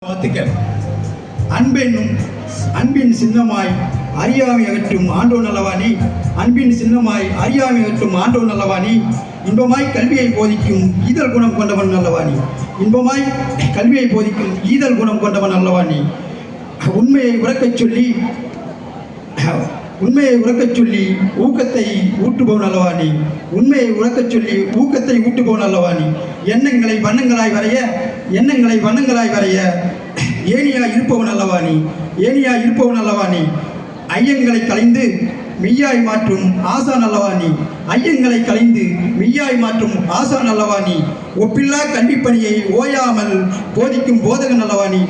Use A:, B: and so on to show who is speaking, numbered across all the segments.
A: வாழ்த்துக்கள். அன்பின் சின்னமாய் அறியாமை அகற்றும் ஆண்டோன் அல்லவானி. அன்பின் சின்னமாய் அறியாமை அகற்றும் ஆண்டோன் அல்லவானி. இன்பமாய் கல்வியை போதிக்கும் ஈதல் குணம் கொண்டவன் அல்லவானி. இன்பமாய் கல்வியை போதிக்கும் ஈதல் குணம் கொண்டவன் அல்லவானி. உண்மையை உறக்கச் சொல்லி ஊக்கத்தை ஊட்டுபவன் அல்லவானி. உண்மையை உறக்கச் சொல்லி ஊக்கத்தை ஊட்டுபவன் அல்லவானி. எண்ணங்களை வண்ணங்களாய் வரைய ஏனியா இருப்பவன் அல்லவானி. ஐயங்களை கலைந்து மெய்யாய் மாற்றும் ஆசான் அல்லவானி. ஒப்பில்லா கல்விப்பணியை ஓயாமல் போதிக்கும் போதகன் அல்லவானி.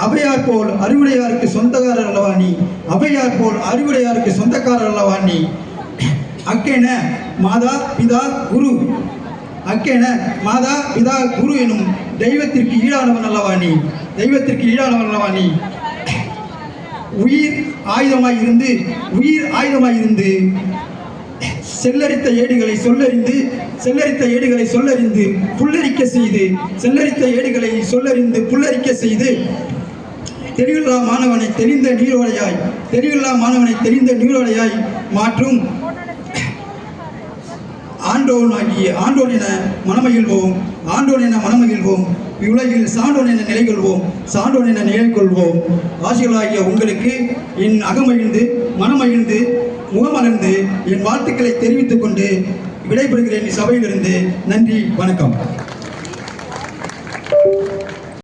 A: அவையார் போல் அறிவுடையாருக்கு சொந்தக்காரர் அல்லவானி. அக்கேன மாதா பிதா குரு எனும் தெய்வத்திற்கு ஈடானவன் அல்லவானி. உயிர் ஆயுதமாயிருந்து செல்லரித்த ஏடுகளை சொல்லறிந்து புல்லரிக்க செய்து தெளிவில்லா மாணவனை தெரிந்த நீரோடையாய் மாற்றும் ஆண்டோன் என மனமகிழ்வோம். இவ்வுலகில் சான்றோன் என நிலை கொள்வோம். ஆசிரியர்களாகிய உங்களுக்கு என் அகமகிழ்ந்து மனமகிழ்ந்து முகமலர்ந்து என் வாழ்த்துக்களை தெரிவித்துக் கொண்டு விடைபெறுகிறேன். சபையிலிருந்து நன்றி, வணக்கம்.